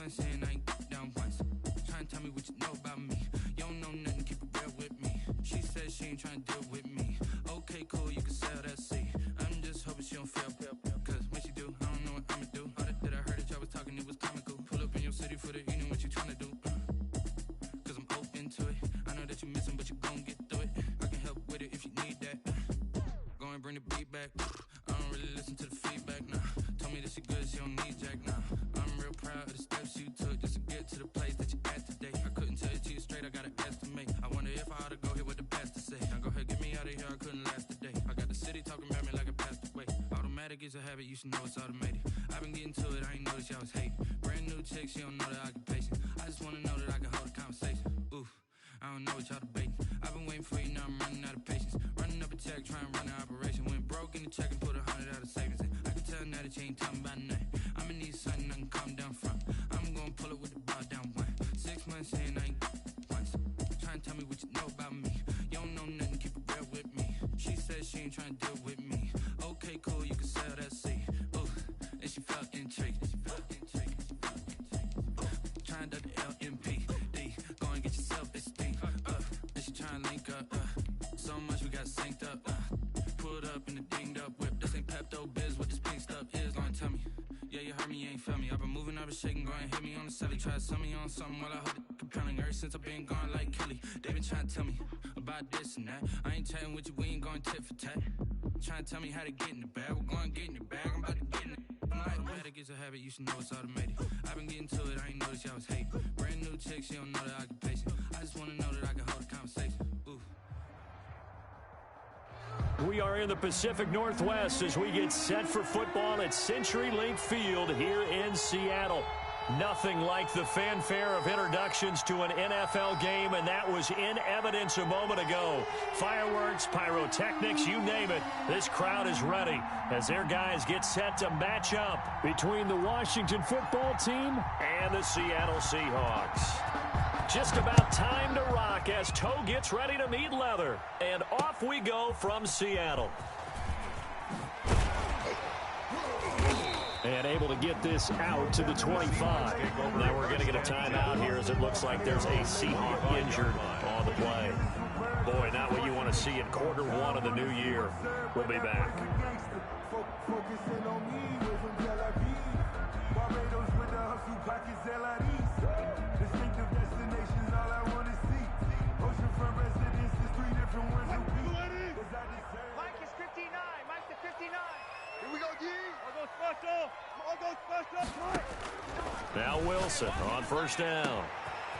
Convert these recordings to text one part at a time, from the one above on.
months in, I ain't down once. Trying to tell me what you know about me. You don't know nothing, keep it real with me. She said she ain't trying to deal with me. Okay, cool, you can sell that seat. I'm just hoping she don't fail. Cause when she do, I don't know what I'ma do. All that I heard that y'all was talking, it was comical. Pull up in your city for the evening, what you trying to do? Cause I'm open to it. I know that you missing, but you gon' get through it. I can help with it if you need that. Go and bring the beat back. I don't really listen to the feedback, nah. Told me that she good, she don't need Jack, nah. I'm real proud of the steps you took just to get to the place that you at today. I couldn't tell it to you straight, I gotta estimate. I wonder if I ought to go here with the best to say. Now go ahead, get me out of here, I couldn't last today. I got the city talking about me like I passed away. Automatic is a habit, you should know it's automated. I've been getting to it, I ain't noticed y'all was hating. Brand new chick, she don't know the occupation. I just wanna know that I can hold a conversation. Oof, I don't know what y'all debating. I've been waiting for you, now I'm running out of patience. Running up a check, trying to run an operation. Went broke in the check and put 100 out of savings in. I can tell now that you ain't talking about nothing. I'ma need something I can calm down from. I'm gonna pull it with the bar down one. 6 months in, I ain't once. Trying to tell me what you know about me. You don't know nothing, keep it real with me. She said she ain't trying to deal with me. Okay, cool, you can sell that seat. Ooh, and she felt intrigued. Trying to the LMP. D, go and get your self-esteem. And she trying to link up. So much we got synced up. Pulled up in the dinged up whip. This ain't Pepto Biz, what this pink stuff is. Long tell me. Yeah, you heard me, you ain't felt me. I've been moving, I've been shaking, go and hit me on the celly. Try to sell me on something while I hold it compelling. Ever since I've been gone like Kelly, they been trying to tell me about this and that. I ain't chatting with you, we ain't going tit for tat. Trying to tell me how to get in the bag. We're going to get in the bag, I'm about to get in it. Automatic is a habit, you should know it's automated. I've been getting to it, I ain't noticed y'all was hating. Brand new chick, she don't know the occupation. I just wanna know that I can hold a conversation. Ooh. We are in the Pacific Northwest as we get set for football at CenturyLink Field here in Seattle. Nothing like the fanfare of introductions to an NFL game, and that was in evidence a moment ago. Fireworks, pyrotechnics, you name it. This crowd is ready as their guys get set to match up between the Washington football team and the Seattle Seahawks. Just about time to rock as toe gets ready to meet leather. And off we go from Seattle. And able to get this out to the 25. Now we're going to get a timeout here as it looks like there's a Seahawk injured on the play. Boy, not what you want to see in quarter one of the new year. We'll be back. Mike is 59. Mike to 59. Here we go, G. I'll go special. I'll go special. Now Wilson on first down.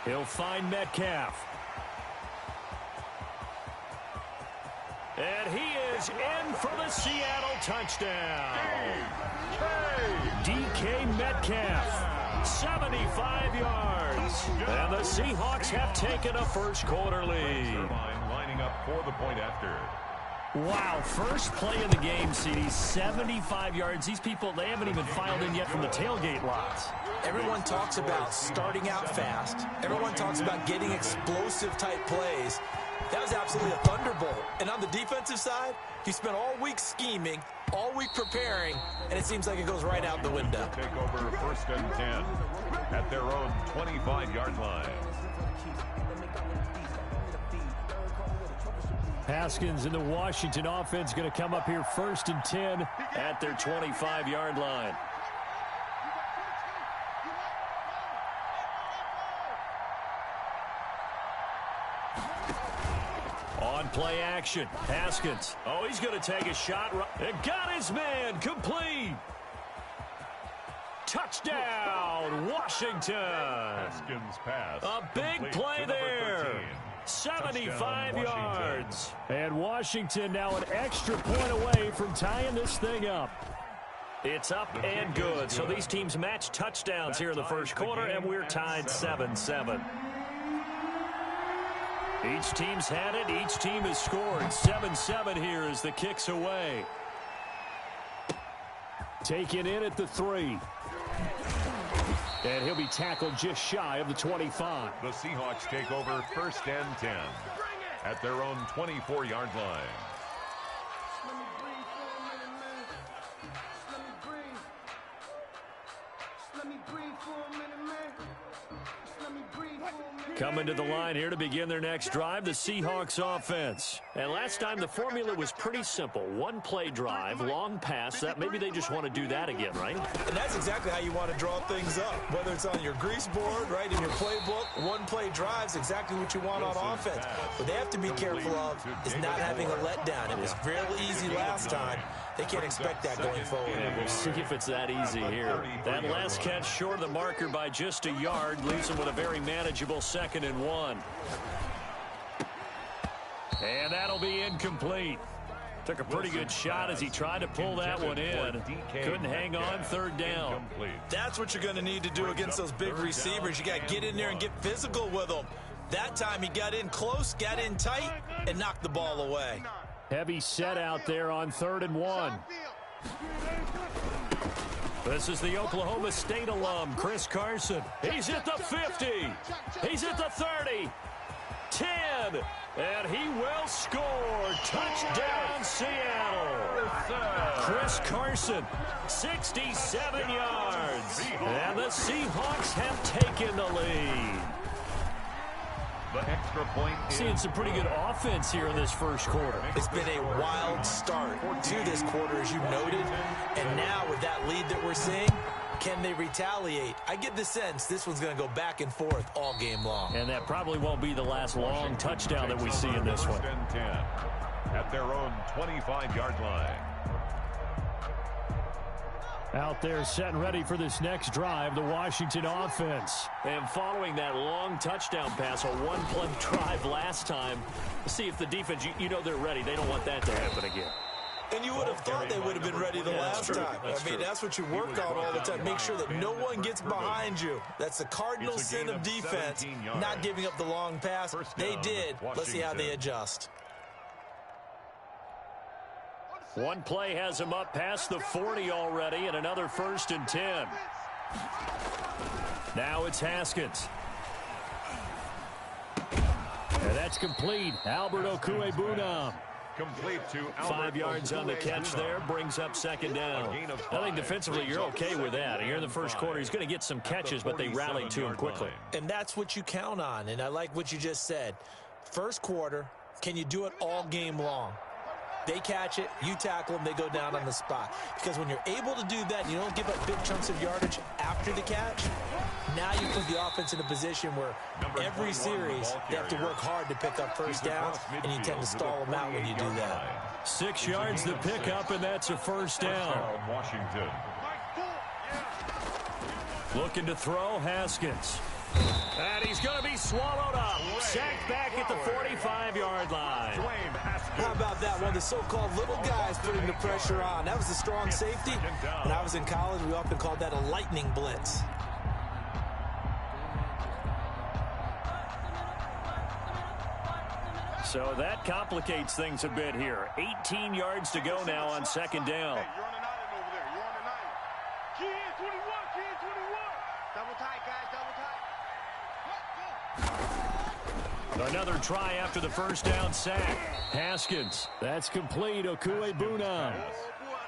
He'll find Metcalf. And he is in for the Seattle touchdown. DK Metcalf, 75 yards. And the Seahawks have taken a first quarter lead. Lining up for the point after. Wow, first play of the game, CD, 75 yards. These people, they haven't even filed in yet from the tailgate lots. Everyone talks about starting out fast. Everyone talks about getting explosive type plays. That was absolutely a thunderbolt. And on the defensive side, he spent all week scheming, all week preparing, and it seems like it goes right out the window. Take over first and 10 at their own 25-yard line. Haskins and the Washington offense going to come up here first and 10 at their 25-yard line. On play action, Haskins. Oh, he's going to take a shot. And got his man complete. Touchdown, Washington. Haskins pass. A big play there. 75 yards. And Washington now an extra point away from tying this thing up. It's up and good. So these teams match touchdowns here in the first quarter, and we're tied 7-7. Each team's had it. Each team has scored. 7-7 here as the kick's away. Taken in at the 3. And he'll be tackled just shy of the 25. The Seahawks take over first and 10 at their own 24-yard line. Let me breathe for a minute, man. Coming to the line here to begin their next drive, the Seahawks offense. And last time the formula was pretty simple. One play drive, long pass. That maybe they just want to do that again, right? And that's exactly how you want to draw things up. Whether it's on your grease board, right, in your playbook, one play drive is exactly what you want on offense. What they have to be careful of is not having a letdown. It was real easy last time. They can't expect that going forward. Yeah, we'll see if it's that easy here. That last catch short of the marker by just a yard leaves them with a very manageable 2nd and 1. And that'll be incomplete. Took a pretty good shot as he tried to pull that one in. Couldn't hang on, 3rd down. That's what you're going to need to do against those big receivers. You got to get in there and get physical with them. That time he got in close, got in tight, and knocked the ball away. Heavy set out there on 3rd and 1. This is the Oklahoma State alum, Chris Carson. He's at the 50. He's at the 30. 10. And he will score. Touchdown, Seattle. Chris Carson, 67 yards. And the Seahawks have taken the lead. The extra point. Seeing some pretty good offense here in this first quarter. It's been a wild start to this quarter, as you noted. And now with that lead that we're seeing, can they retaliate? I get the sense this one's going to go back and forth all game long. And that probably won't be the last long touchdown that we see in this one. 10 at their own 25-yard line. Out there set and ready for this next drive, the Washington offense. And following that long touchdown pass, a one-play drive last time, see if the defense, you know they're ready. They don't want that to happen again. And you would have thought they would have been ready the last time. I mean, that's what you work on all the time. Make sure that no one gets behind you. That's the cardinal sin of defense, not giving up the long pass. They did. Let's see how they adjust. One play has him up past the 40 already, and another 1st and 10. Now it's Haskins. And that's complete. Albert Okwuegbunam. Complete to 5 yards on the catch there, brings up 2nd down. I think defensively you're okay with that. Here in the first quarter, he's going to get some catches, but they rallied to him quickly. And that's what you count on, and I like what you just said. First quarter, can you do it all game long? They catch it, you tackle them, they go down on the spot. Because when you're able to do that, you don't give up big chunks of yardage after the catch, now you put the offense in a position where every series they have to work hard to pick up first downs, and you tend to stall them out when you do that. 6 yards the pickup, and that's a 1st down. Washington. Looking to throw, Haskins. And he's going to be swallowed up. Sacked back at the 45-yard line. How about that? One of the so-called little guys putting the pressure on. That was a strong safety. When I was in college, we often called that a lightning blitz. So that complicates things a bit here. 18 yards to go now on 2nd down. Hey, you're on the 9 over there. You're on the 9. Key in 21. Key in 21. Double tight, guys. Double tight. Another try after the 1st down sack. Haskins. That's complete. Okwuegbunam.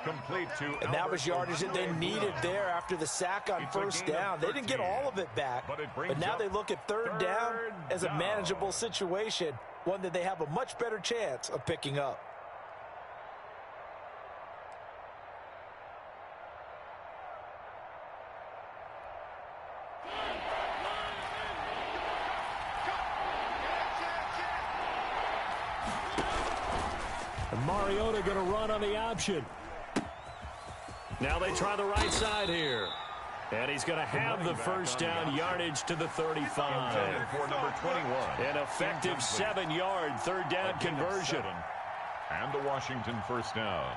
Complete to and that was yardage that they needed there after the sack on 1st down. They didn't get all of it back, but now they look at 3rd down as a manageable situation, one that they have a much better chance of picking up. And Mariota going to run on the option. Now they try the right side here. And he's going to have the 1st down yardage to the 35. For number 21. An effective 7-yard 3rd down conversion. And the Washington 1st down.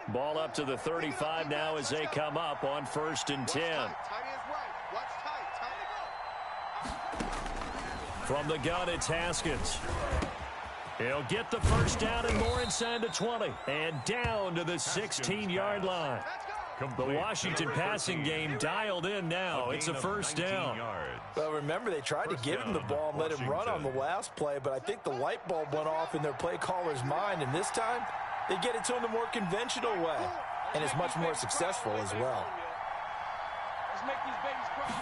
Ball up to the 35 now as they come up on 1st and 10. From the gun, it's Haskins. He'll get the 1st down and more inside the 20. And down to the 16-yard line. The Washington passing game dialed in now. It's a first down. Well, remember, they tried to give him the ball and let him run on the last play, but I think the light bulb went off in their play caller's mind, and this time they get it to him the more conventional way, and it's much more successful as well. Let's make these babies cry.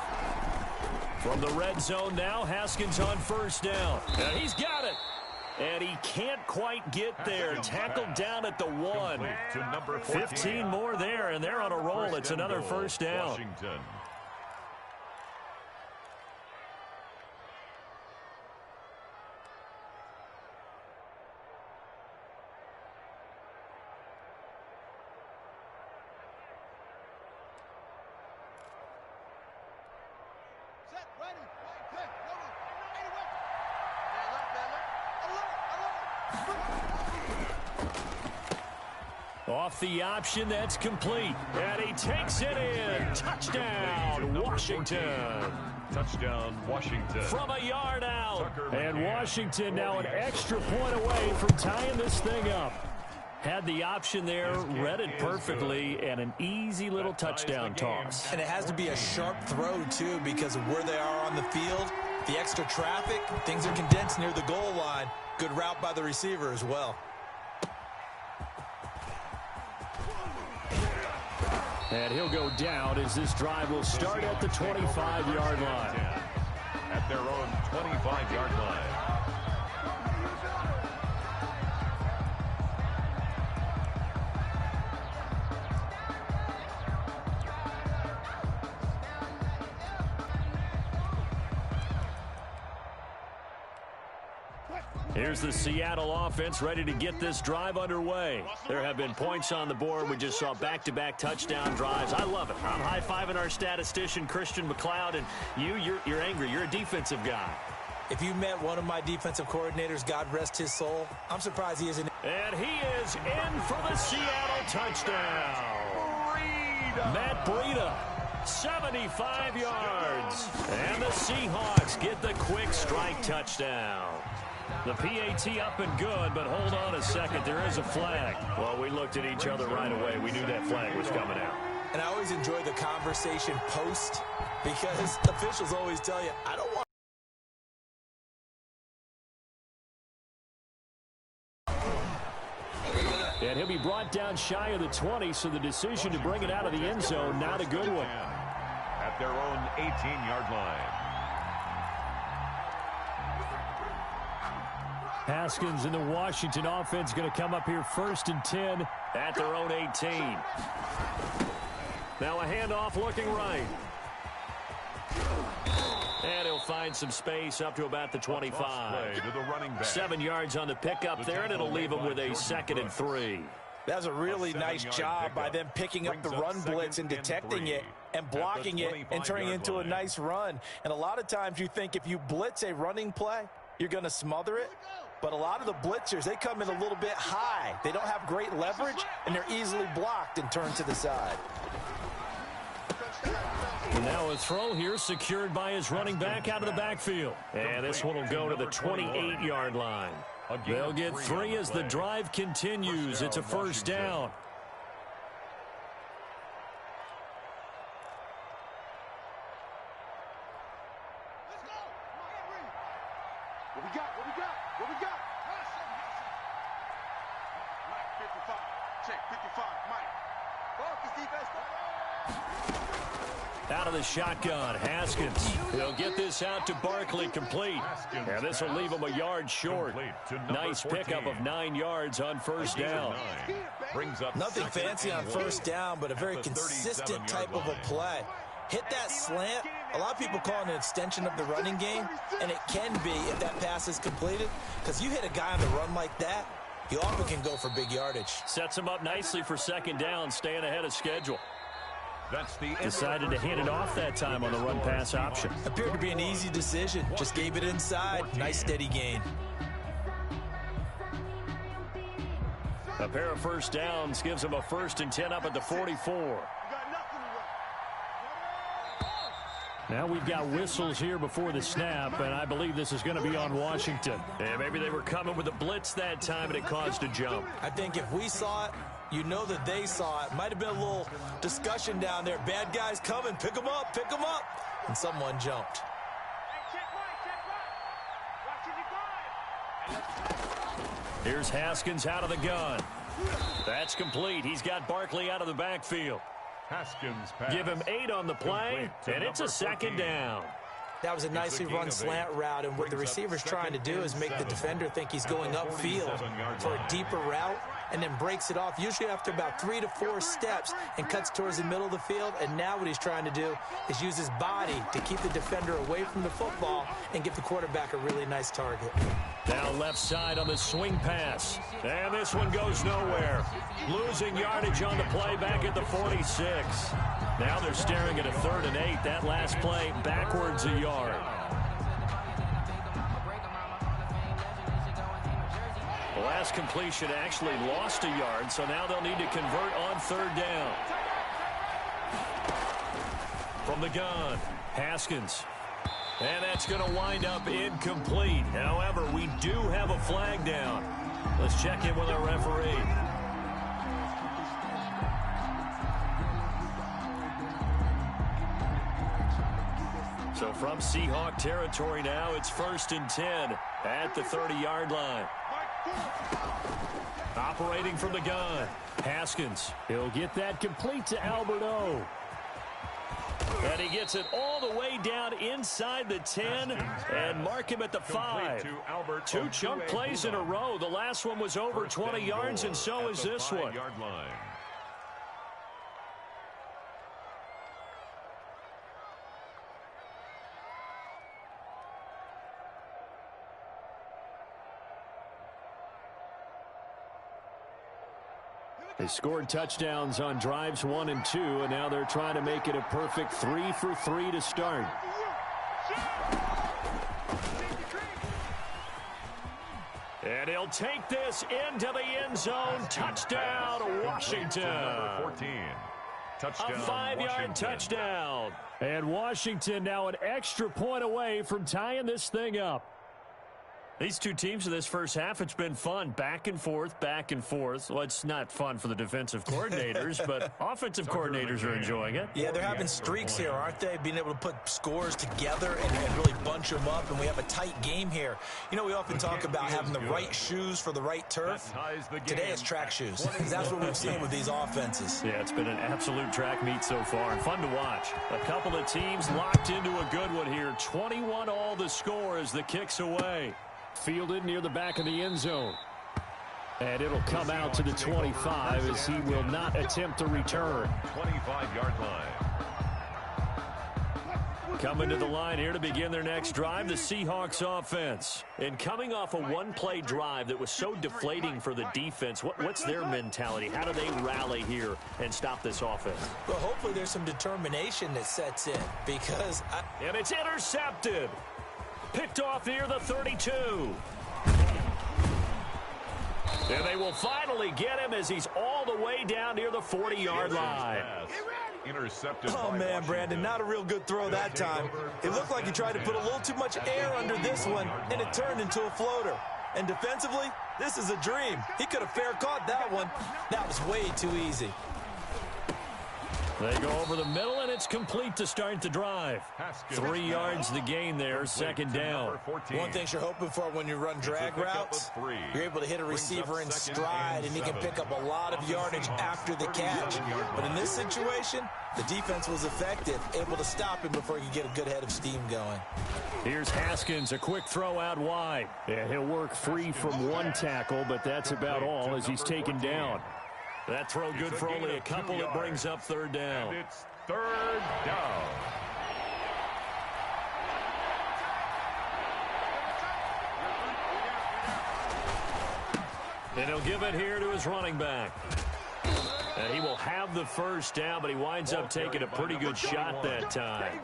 From the red zone now, Haskins on first down. And he's got it. And he can't quite get there. Tackled down at the 1. 15 more there, and they're on a roll. It's another first down. Washington. Set, ready, pick, anyway. Off the option, that's complete. And he takes it in. Touchdown, Washington. Touchdown, Washington. From a yard out. And Washington now an extra point away from tying this thing up. Had the option there, read it perfectly, and an easy little touchdown toss. And it has to be a sharp throw, too, because of where they are on the field. The extra traffic, things are condensed near the goal line. Good route by the receiver as well. And he'll go down as this drive will start at the 25-yard line. At their own 25-yard line. Here's the Seattle offense ready to get this drive underway. There have been points on the board. We just saw back-to-back touchdown drives. I love it. I'm high-fiving our statistician, Christian McLeod, and you're angry. You're a defensive guy. If you met one of my defensive coordinators, God rest his soul, I'm surprised he isn't. And he is in for the Seattle touchdown. Matt Breida, 75 yards. And the Seahawks get the quick strike touchdown. The PAT up and good, but hold on a second. There is a flag. Well, we looked at each other right away. We knew that flag was coming out. And I always enjoy the conversation post because officials always tell you, I don't want. And he'll be brought down shy of the 20, so the decision to bring it out of the end zone, not a good one. At their own 18-yard line. Haskins and the Washington offense going to come up here first and 10 at their own 18. Now a handoff looking right. And he'll find some space up to about the 25. To the running back. 7 yards on the pickup there, and it'll leave him with a 2nd and 3. That was a really nice job by them picking up the run blitz and detecting it and blocking it and turning it into a nice run. And a lot of times you think if you blitz a running play, you're going to smother it. But a lot of the blitzers, they come in a little bit high. They don't have great leverage, and they're easily blocked and turned to the side. And now a throw here secured by his running back out of the backfield. And this one will go to the 28-yard line. They'll get 3 as the drive continues. It's a first down. What we got? Mike, 55. Check, 55. Mike. Focus, defense. Out of the shotgun, Haskins. He'll get this out to Barkley, complete. And this will leave him a yard short. Nice pickup of 9 yards on first down. Nothing fancy on first down, but a very consistent type of a play. Hit that slant. A lot of people call it an extension of the running game, and it can be if that pass is completed, because you hit a guy on the run like that, he often can go for big yardage. Sets him up nicely for second down, staying ahead of schedule. That's the Decided to hand it off that time on the run-pass option. Appeared to be an easy decision. Just gave it inside. Nice steady gain. A pair of first downs gives him a 1st and 10 up at the 44. Now we've got whistles here before the snap, and I believe this is going to be on Washington. And maybe they were coming with a blitz that time, and it caused a jump. I think if we saw it, you know that they saw it. Might have been a little discussion down there. Bad guys coming. Pick them up. Pick them up. And someone jumped. Here's Haskins out of the gun. That's complete. He's got Barkley out of the backfield. Haskins pass. Give him 8 on the play, and it's a second down. That was a nicely run slant route, and what the receiver's trying to do is make the defender think he's going upfield for a deeper route, and then breaks it off, usually after about 3 to 4 steps, and cuts towards the middle of the field. And now what he's trying to do is use his body to keep the defender away from the football and give the quarterback a really nice target. Now left side on the swing pass. And this one goes nowhere. Losing yardage on the play back at the 46. Now they're staring at a 3rd and 8. That last play backwards a yard. The last completion actually lost a yard, so now they'll need to convert on 3rd down. From the gun, Haskins. And that's going to wind up incomplete. However, we do have a flag down. Let's check in with our referee. So from Seahawk territory now, it's 1st and 10 at the 30-yard line. Operating from the gun, Haskins. He'll get that complete to Alberto. And he gets it all the way down inside the 10 and mark him at the 5. 2 chunk plays in a row. The last one was over 20 yards, and so is this one. They scored touchdowns on drives 1 and 2, and now they're trying to make it a perfect 3 for 3 to start. And he'll take this into the end zone. Touchdown, Washington. Number 14. Touchdown, a 5-yard touchdown. And Washington now an extra point away from tying this thing up. These two teams in this first half, it's been fun. Back and forth, back and forth. Well, it's not fun for the defensive coordinators, but offensive coordinators are enjoying it. Yeah, they're having streaks here, aren't they? Being able to put scores together and really bunch them up, and we have a tight game here. You know, we often talk about having the right shoes for the right turf. Today it's track shoes. That's what we've seen with these offenses. Yeah, it's been an absolute track meet so far, and fun to watch. A couple of teams locked into a good one here. 21 all the score as the kick's away. Fielded near the back of the end zone. And it'll come out to the 25 as he will not attempt to return. 25-yard line. Coming to the line here to begin their next drive, the Seahawks offense. And coming off a one-play drive that was so deflating for the defense, what's their mentality? How do they rally here and stop this offense? Well, hopefully there's some determination that sets in because... And it's intercepted. Picked off near the 32. And they will finally get him as he's all the way down near the 40-yard line. Intercepted. Oh, man, Brandon, not a real good throw that time. It looked like he tried to put a little too much air under this one, and it turned into a floater. And defensively, this is a dream. He could have fair caught that one. That was way too easy. They go over the middle, and it's complete to start the drive. 3 yards the gain there, second down. One thing you're hoping for when you run drag routes, you're able to hit a receiver in stride, and he can pick up a lot of yardage after the catch. But in this situation, the defense was effective, able to stop him before he could get a good head of steam going. Here's Haskins, a quick throw out wide. And he'll work free from one tackle, but that's about all as he's taken down. That throw good for only a couple. It brings up third down. And it's third down. And he'll give it here to his running back. And he will have the first down, but he winds up taking a pretty good shot that time.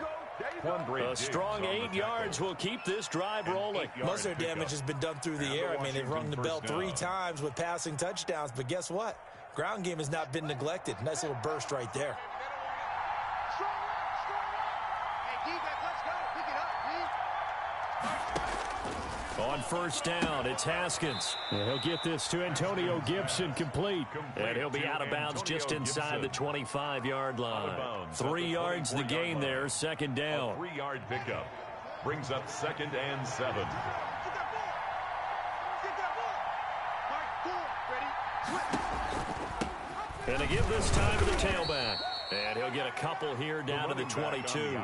A strong 8 yards will keep this drive rolling. Most of their damage has been done through the air. I mean, they've rung the bell 3 times with passing touchdowns, but guess what? Ground game has not been neglected. Nice little burst right there. Hey, defense, On first down, it's Haskins. And he'll get this to Antonio Gibson complete. And he'll be out of bounds just inside the 25-yard line. 3 yards the gain there, second down. 3-yard pickup brings up 2nd and 7. And to give this time to the tailback. And he'll get a couple here down to the 22.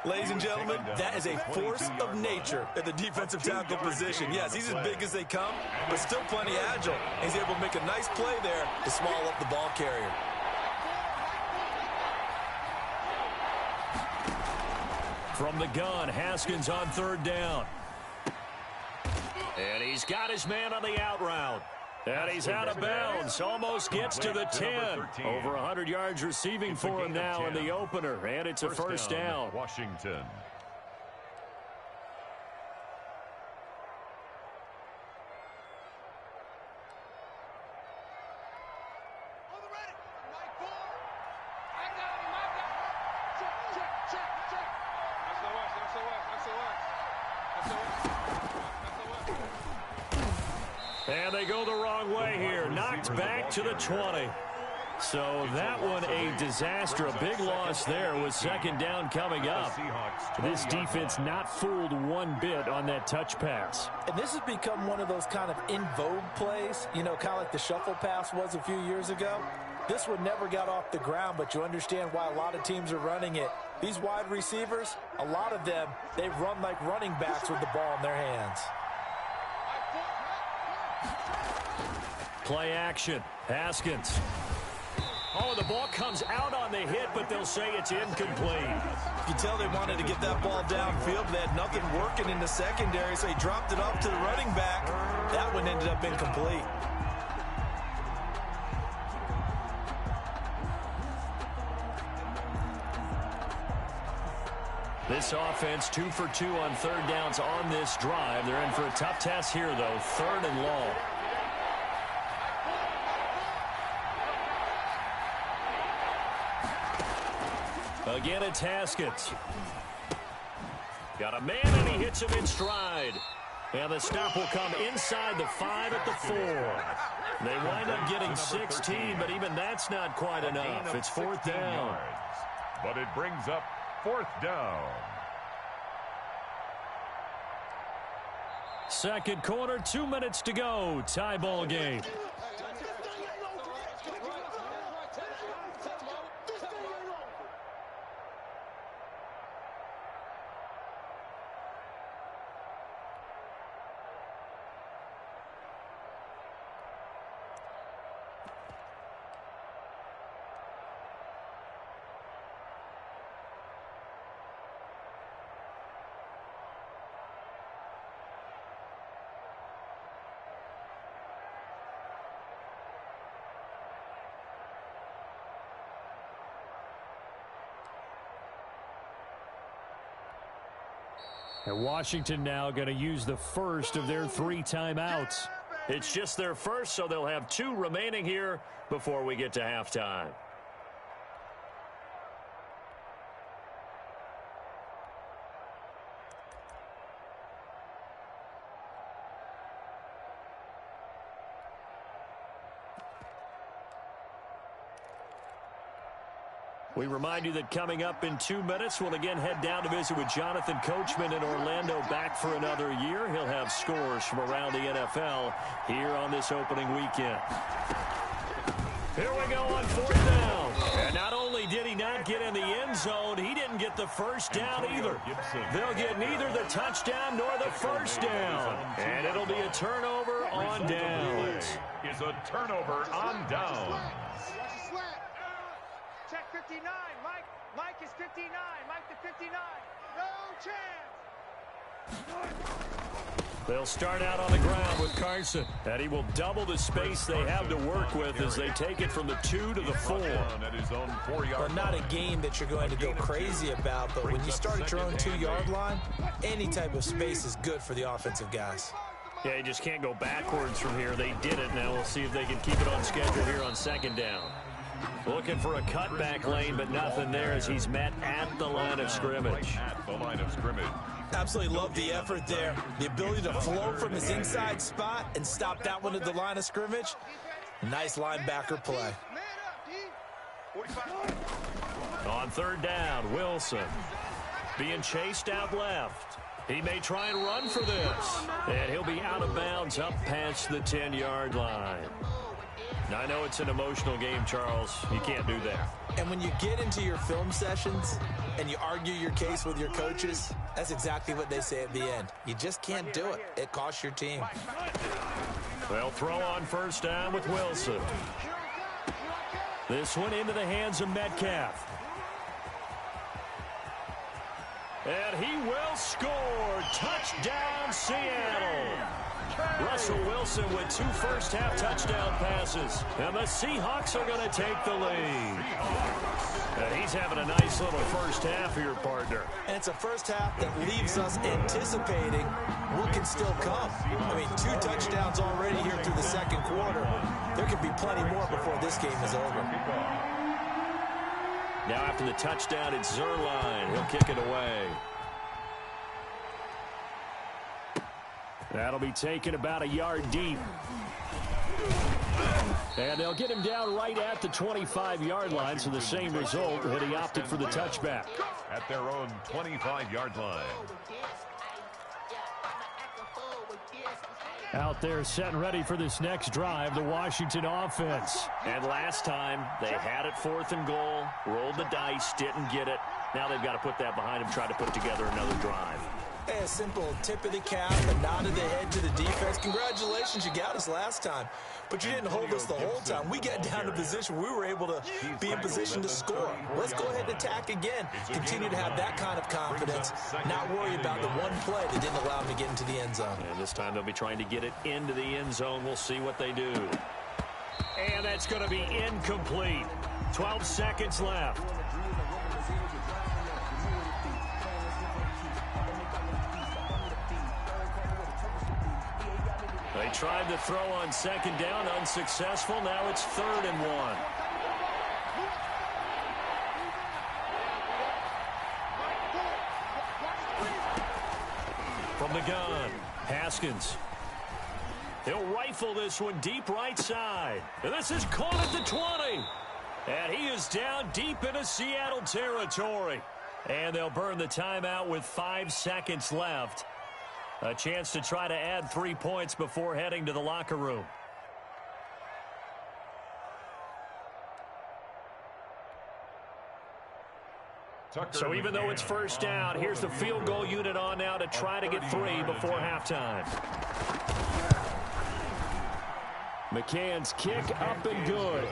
Ladies and gentlemen, that is a force of nature at the defensive tackle position. Yes, he's as big as they come, but still plenty agile. He's able to make a nice play there to swallow up the ball carrier. From the gun, Haskins on third down. And he's got his man on the out route. And he's out of bounds. Almost gets to the 10. Over 100 yards receiving for him now in the opener. And it's a first down. Washington. And they go the wrong way here. Knocked back to the 20. So that one a disaster. A big loss there with second down coming up. This defense not fooled one bit on that touch pass. And this has become one of those kind of in vogue plays, you know, kind of like the shuffle pass was a few years ago. This one never got off the ground, but you understand why a lot of teams are running it. These wide receivers, a lot of them, they run like running backs with the ball in their hands. Play action. Haskins. Oh, the ball comes out on the hit, but they'll say it's incomplete. You can tell they wanted to get that ball downfield, but they had nothing working in the secondary, so he dropped it off to the running back. That one ended up incomplete. This offense 2 for 2 on third downs on this drive. They're in for a tough test here, though. 3rd and long. Again, it's Haskins. Got a man, and he hits him in stride. And the stop will come inside the 5 at the 4. They wind up getting 16, but even that's not quite enough. It's 4th down. But it brings up 4th down. Second quarter, 2 minutes to go. Tie ball game. And Washington now going to use the first of their 3 timeouts. It's just their first, so they'll have 2 remaining here before we get to halftime. We remind you that coming up in 2 minutes, we'll again head down to visit with Jonathan Coachman in Orlando, back for another year. He'll have scores from around the NFL here on this opening weekend. Here we go on 4th down. And not only did he not get in the end zone, he didn't get the first down either. They'll get neither the touchdown nor the first down. And it'll be a turnover on downs. Is a turnover on downs. Check 59. Mike is 59. Mike to 59. No chance. They'll start out on the ground with Carson. And he will double the space they have to work with as they take it from the 2 to the 4. Well, not a game that you're going to go crazy about, but when you start at your own 2-yard line, any type of space is good for the offensive guys. Yeah, you just can't go backwards from here. They did it. Now we'll see if they can keep it on schedule here on 2nd down. Looking for a cutback lane, but nothing there as he's met at the line of scrimmage. At the line of scrimmage. Absolutely love the effort there. The ability to flow from his inside spot and stop that one at the line of scrimmage. Nice linebacker play. On third down, Wilson being chased out left. He may try and run for this. And he'll be out of bounds up past the 10-yard line. Now, I know it's an emotional game, Charles. You can't do that. And when you get into your film sessions and you argue your case with your coaches, that's exactly what they say at the end. You just can't do it. It costs your team. They'll throw on first down with Wilson. This one into the hands of Metcalf. And he will score. Touchdown, Seattle. Russell Wilson with 2 first-half touchdown passes. And the Seahawks are going to take the lead. And he's having a nice little first half here, partner. And it's a first half that leaves us anticipating what can still come. I mean, 2 touchdowns already here through the second quarter. There could be plenty more before this game is over. Now after the touchdown, it's Zerline. He'll kick it away. That'll be taken about a yard deep. And they'll get him down right at the 25-yard line, so the same result, but he opted for the touchback. At their own 25-yard line. Out there set and ready for this next drive, the Washington offense. And last time, they had it 4th and goal, rolled the dice, didn't get it. Now they've got to put that behind them, try to put together another drive. Hey, a simple tip of the cap, a nod of the head to the defense. Congratulations, you got us last time. But you didn't hold us the whole time. We got down to position. We were able to be in position to score. Let's go ahead and attack again. Continue to have that kind of confidence. Not worry about the one play that didn't allow them to get into the end zone. And this time they'll be trying to get it into the end zone. We'll see what they do. And that's going to be incomplete. 12 seconds left. They tried to throw on second down, unsuccessful. Now it's 3rd and 1. From the gun, Haskins. He'll rifle this one deep right side. And this is caught at the 20. And he is down deep into Seattle territory. And they'll burn the timeout with 5 seconds left. A chance to try to add 3 points before heading to the locker room. So even though it's first down, here's the field goal unit on now to try to get 3 before halftime. McCann's kick up and good.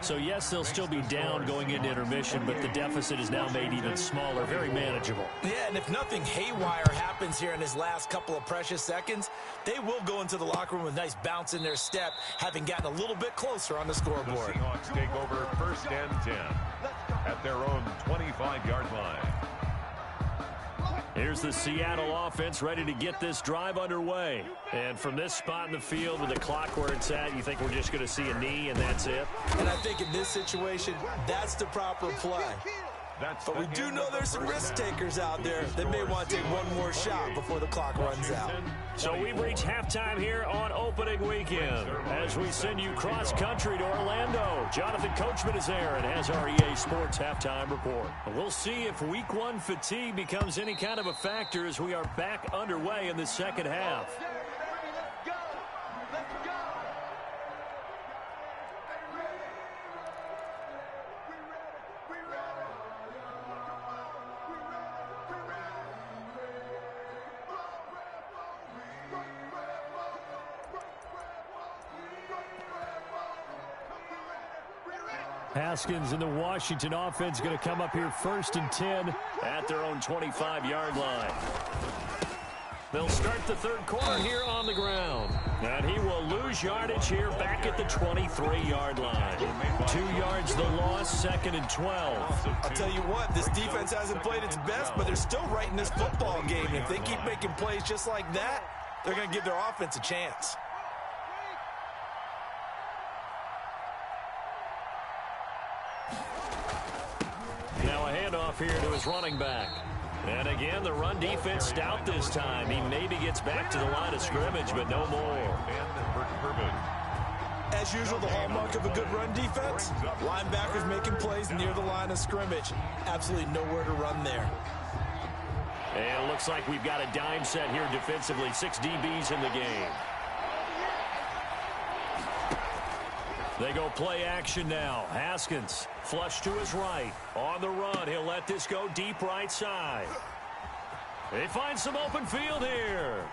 So, yes, they'll still be down going into intermission, but the deficit is now made even smaller, very manageable. Yeah, and if nothing haywire happens here in his last couple of precious seconds, they will go into the locker room with a nice bounce in their step, having gotten a little bit closer on the scoreboard. The Seahawks take over 1st and 10 at their own 25-yard line. Here's the Seattle offense ready to get this drive underway. And from this spot in the field with the clock where it's at, you think we're just going to see a knee and that's it? And I think in this situation, that's the proper play. But we do know there's some risk takers out there that may want to take one more shot before the clock runs out. So we've reached halftime here on opening weekend as we send you cross-country to Orlando. Jonathan Coachman is there and has our EA Sports halftime report. We'll see if week 1 fatigue becomes any kind of a factor as we are back underway in the second half. Haskins and the Washington offense going to come up here 1st and 10 at their own 25-yard line. They'll start the third quarter here on the ground. And he will lose yardage here back at the 23-yard line. 2 yards the loss, 2nd and 12. I'll tell you what, this defense hasn't played its best, but they're still right in this football game. And if they keep making plays just like that, they're going to give their offense a chance. Now a handoff here to his running back. And again, the run defense stout this time. He maybe gets back to the line of scrimmage, but no more. As usual, the hallmark of a good run defense, linebackers making plays near the line of scrimmage. Absolutely nowhere to run there. And it looks like we've got a dime set here defensively. 6 DBs in the game. They go play action now. Haskins, flush to his right. On the run, he'll let this go deep right side. They find some open field here.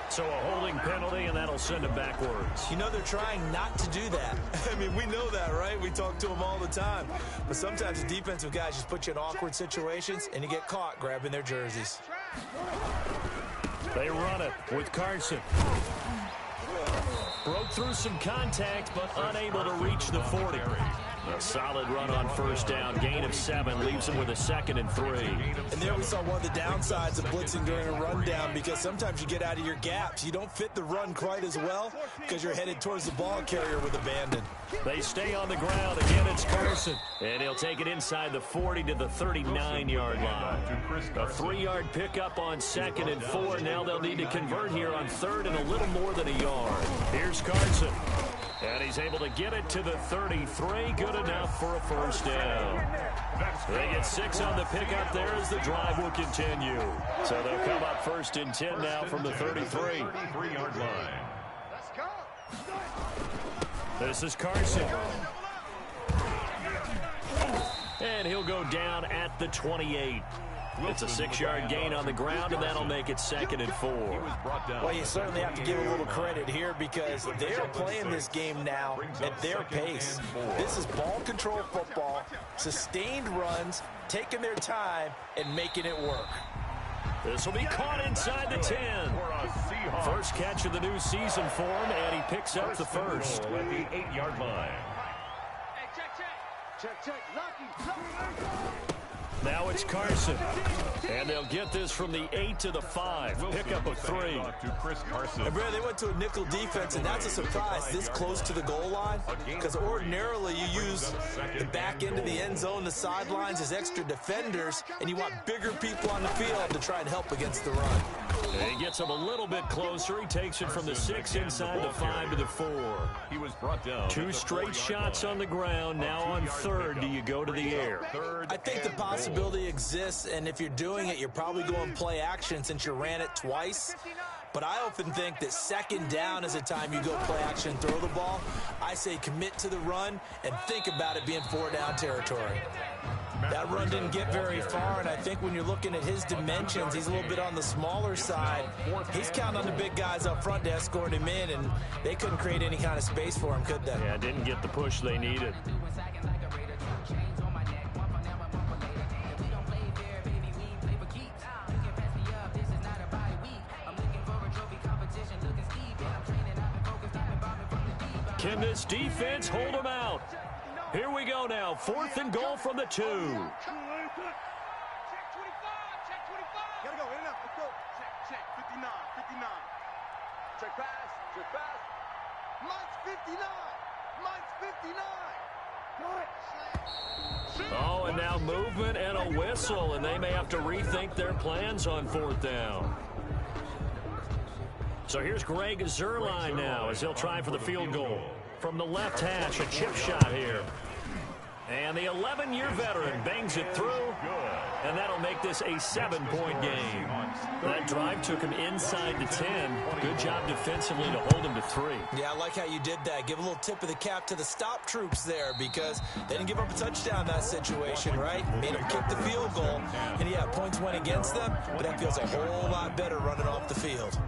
So a holding penalty, and that'll send him backwards. You know, they're trying not to do that. I mean, we know that, right? We talk to them all the time. But sometimes the defensive guys just put you in awkward situations, and you get caught grabbing their jerseys. They run it with Carson. Broke through some contact, but unable to reach the 40. A solid run on first down. Gain of 7 leaves him with a 2nd and 3. And there we saw one of the downsides of blitzing during a rundown, because sometimes you get out of your gaps. You don't fit the run quite as well because you're headed towards the ball carrier with abandon. They stay on the ground. Again, it's Carson. And he'll take it inside the 40 to the 39-yard line. A 3-yard pickup on 2nd and 4. Now they'll need to convert here on 3rd and a little more than a yard. Here's Carson. And he's able to get it to the 33. Good enough for a first down. They get 6 on the pickup there as the drive will continue. So they'll come up 1st and 10 now from the 33. 33-yard line. This is Carson. And he'll go down at the 28. It's a 6-yard gain on the ground, and that'll make it 2nd and 4. Well, you certainly have to give a little credit here because they're playing this game now at their pace. This is ball control football, sustained runs, taking their time, and making it work. This will be caught inside the 10. First catch of the new season for him, and he picks up the first. At the 8-yard line. Check. Lucky. Now it's Carson. And they'll get this from the 8 to the 5. Pickup of 3. And Brad, they went to a nickel defense, and that's a surprise this close to the goal line, because ordinarily you use the back end of the end zone, the sidelines as extra defenders, and you want bigger people on the field to try and help against the run. And he gets him a little bit closer. He takes it from the 6 inside the 5 to the 4. He was brought down. 2 straight shots on the ground. Now on 3rd, do you go to the air? I think the possibility exists, and if you're doing it, you're probably going play action since you ran it twice. But I often think that 2nd down is a time you go play action and throw the ball. I say commit to the run and think about it being 4-down territory. That run didn't get very far, and I think when you're looking at his dimensions, he's a little bit on the smaller side. He's counting on the big guys up front to escort him in, and they couldn't create any kind of space for him, could they? Yeah, didn't get the push they needed. Can this defense hold them out? Here we go now. 4th and goal from the 2. Check 25. Gotta go. In and out. Let's go. Check. 59. Check pass. Mine's 59. Oh, and now movement and a whistle, and they may have to rethink their plans on 4th down. So here's Greg Zuerlein now as he'll try for the field goal. From the left hash, a chip shot here. And the 11-year veteran bangs it through, and that'll make this a 7-point game. That drive took him inside the 10. Good job defensively to hold him to 3. Yeah, I like how you did that. Give a little tip of the cap to the stop troops there, because they didn't give up a touchdown in that situation, right? Made them kick the field goal. And yeah, points went against them, but that feels a whole lot better running off the field.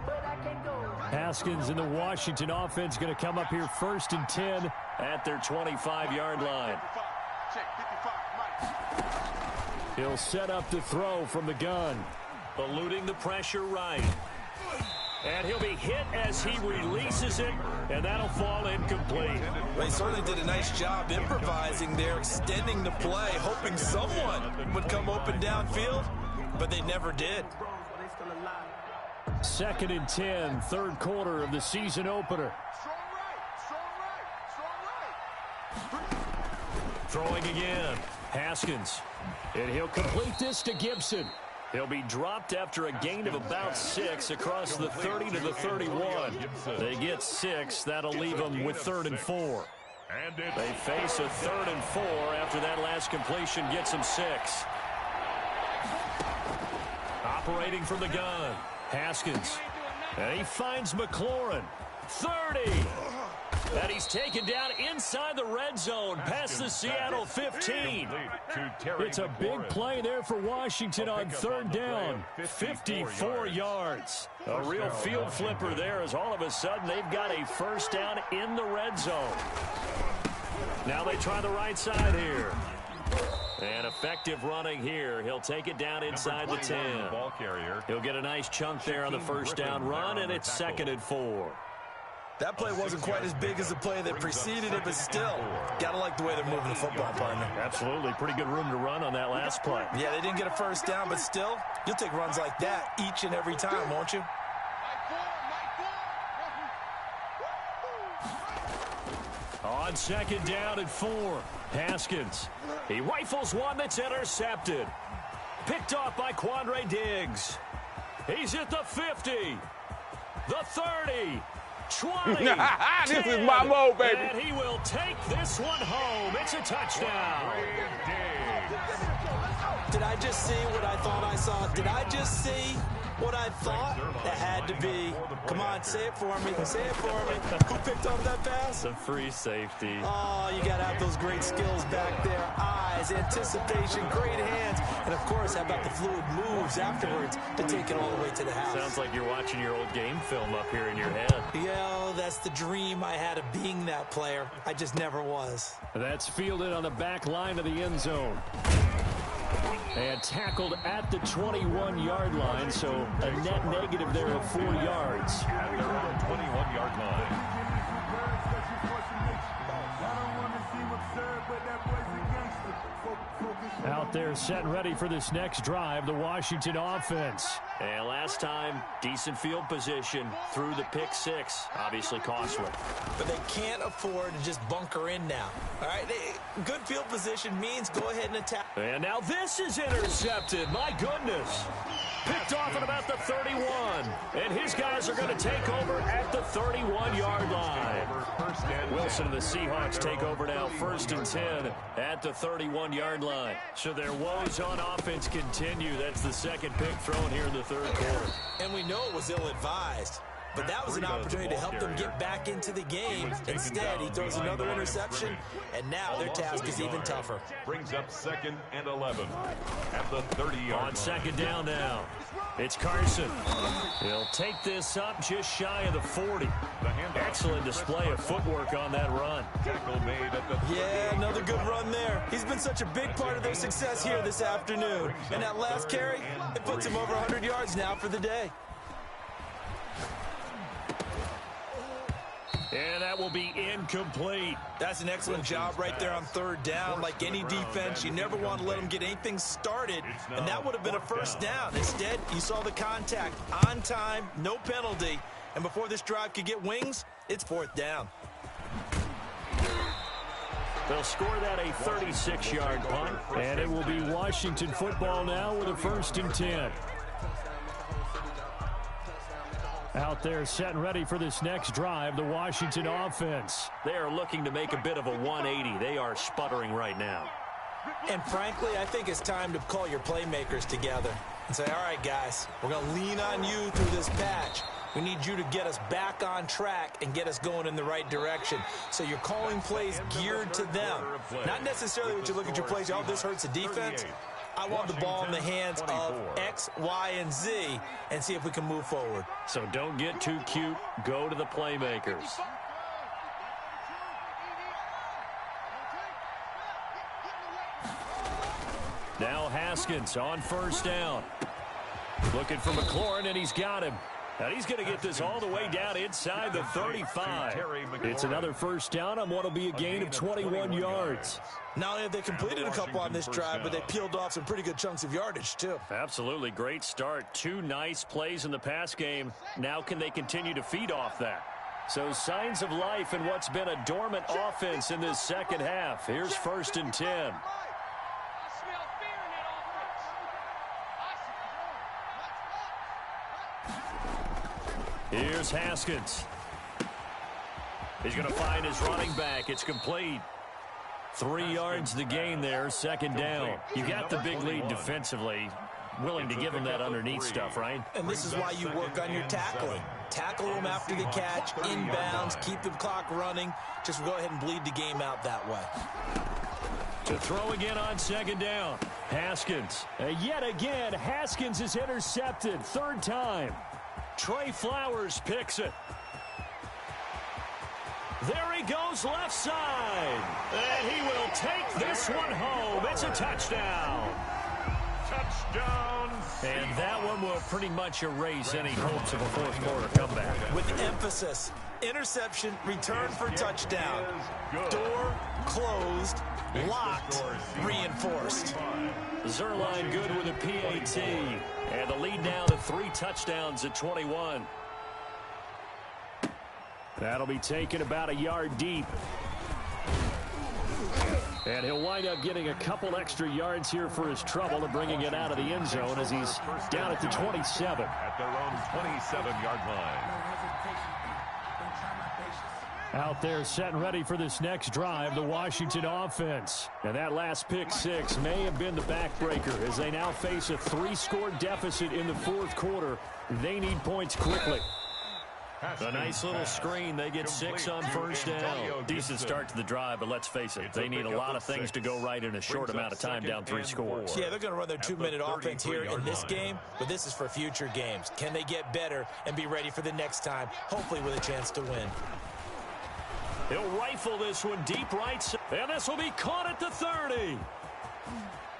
Haskins and the Washington offense going to come up here 1st and 10 at their 25-yard line. He'll set up the throw from the gun. Eluding the pressure right. And he'll be hit as he releases it, and that'll fall incomplete. Well, he certainly did a nice job improvising there, extending the play, hoping someone would come open downfield, but they never did. 2nd and 10, 3rd quarter of the season opener. Throwing again. Haskins. And he'll complete this to Gibson. He'll be dropped after a gain of about 6 across the 30 to the 31. They get 6. That'll leave them with 3rd and 4. They face a 3rd and 4 after that last completion gets them 6. Operating from the gun. Haskins. And he finds McLaurin. 30. And he's taken down inside the red zone past the Seattle 15. It's a big play there for Washington on 3rd down. 54 yards. A real field flipper there as all of a sudden they've got a 1st down in the red zone. Now they try the right side here. And effective running here. He'll take it down inside the 10. He'll get a nice chunk there on the 1st down run, and it's 2nd and 4. That play wasn't quite as big as the play that preceded it, but still, got to like the way they're moving the football, partner. Absolutely. Pretty good room to run on that last play. Yeah, they didn't get a 1st down, but still, you'll take runs like that each and every time, won't you? On 2nd down and 4, Haskins. He rifles one that's intercepted. Picked off by Quandre Diggs. He's at the 50, the 30, 20, This 10, is my mode, baby. And he will take this one home. It's a touchdown. Did I just see what I thought I saw? Did I just see what I thought? That had to be. Come on, say it for me. Say it for me. Who picked up that pass? A free safety. Oh, you got to have those great skills back there. Eyes, anticipation, great hands. And, of course, how about the fluid moves afterwards to take it all the way to the house? Sounds like you're watching your old game film up here in your head. Yeah, that's the dream I had of being that player. I just never was. That's fielded on the back line of the end zone. And tackled at the 21-yard line, so a net negative there of 4 yards. At their own 21-yard line. Out there set and ready for this next drive, the Washington offense. And last time, decent field position through the pick 6. Obviously costly. But they can't afford to just bunker in now. All right, good field position means go ahead and attack. And now this is intercepted. My goodness. Picked off at about the 31. And his guys are going to take over at the 31-yard line. Wilson and the Seahawks take over now, 1st and 10 at the 31-yard line. So their woes on offense continue. That's the 2nd pick thrown here in the 3rd quarter. And we know it was ill-advised. But that was an opportunity to help them get back into the game. Instead, he throws another interception, and now their task is even tougher. Brings up 2nd and 11 at the 30-yard line. On 2nd down now, it's Carson. He'll take this up just shy of the 40. Excellent display of footwork on that run. Tackle made at the Yeah, another good run there. He's been such a big part of their success here this afternoon. And that last carry, it puts him over 100 yards now for the day. And that will be incomplete. That's an excellent job right there on 3rd down. Like any defense, you never want to let them get anything started, and that would have been a 1st down. Instead, you saw the contact on time, no penalty, and before this drive could get wings, it's 4th down. They'll score that a 36-yard punt, and it will be Washington football now with a 1st and 10. Out there set and ready for this next drive, the Washington offense. They are looking to make a bit of a 180. They are sputtering right now. And frankly, I think it's time to call your playmakers together and say, all right, guys, we're going to lean on you through this patch. We need you to get us back on track and get us going in the right direction. So you're calling plays geared to them. Not necessarily what you look at your plays, oh, this hurts the defense. I want the ball in the hands of X, Y, and Z and see if we can move forward. So don't get too cute. Go to the playmakers. Now Haskins on 1st down. Looking for McLaurin, and he's got him. And he's going to get this all the way down inside the 35. It's another 1st down on what will be a gain of 21 yards. Not only have they completed a couple on this drive, but they peeled off some pretty good chunks of yardage, too. Absolutely great start. 2 nice plays in the pass game. Now can they continue to feed off that? So signs of life in what's been a dormant offense in this second half. Here's 1st and 10. Here's Haskins. He's going to find his running back. It's complete. 3 yards the gain there, 2nd down. You got the big lead defensively. Willing to give him that underneath stuff, right? And this is why you work on your tackling. Tackle them after the catch, inbounds, keep the clock running. Just go ahead and bleed the game out that way. To throw again on 2nd down. Haskins. Yet again, Haskins is intercepted. 3rd time. Trey Flowers picks it. There he goes left side. And he will take this one home. It's a touchdown. Touchdown. And that one will pretty much erase any hopes of a 4th quarter comeback. With emphasis, interception, return for touchdown. Door closed, locked, reinforced. Zerline good with a PAT. And the lead now to 3 touchdowns at 21. That'll be taken about a yard deep. And he'll wind up getting a couple extra yards here for his trouble and bringing it out of the end zone as he's down at the 27. At their own 27-yard line. Out there set and ready for this next drive, the Washington offense. And that last pick 6 may have been the backbreaker as they now face a 3-score deficit in the 4th quarter. They need points quickly. A nice little screen. They get 6 on 1st down. Decent start to the drive, but let's face it, they need a lot of things to go right in a short amount of time down 3 scores. Yeah, they're going to run their 2-minute offense here in this game, but this is for future games. Can they get better and be ready for the next time, hopefully with a chance to win? He'll rifle this one deep right side, and this will be caught at the 30.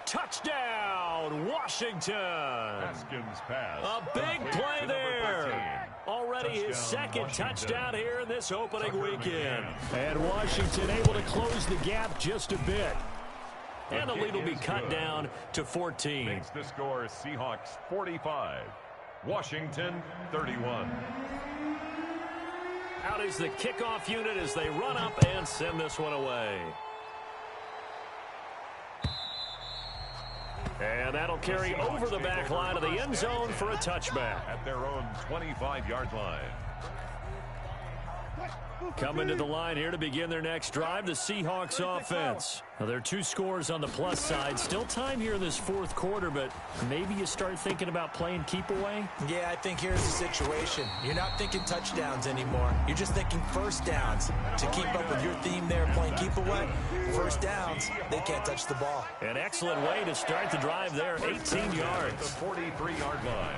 Touchdown, Washington. Haskins pass. A big play there. Already his 2nd touchdown here in this opening weekend. And Washington able to close the gap just a bit. And the lead will be cut down to 14. Makes the score Seahawks 45. Washington 31. Out is the kickoff unit as they run up and send this one away. And that'll carry over the back line of the end zone for a touchback. At their own 25-yard line. Coming to the line here to begin their next drive, the Seahawks offense. Now, there are 2 scores on the plus side. Still time here in this 4th quarter, but maybe you start thinking about playing keep away? Yeah, I think here's the situation. You're not thinking touchdowns anymore. You're just thinking 1st downs. To keep up with your theme there, playing keep away, 1st downs, they can't touch the ball. An excellent way to start the drive there, 18 yards. The 43-yard line.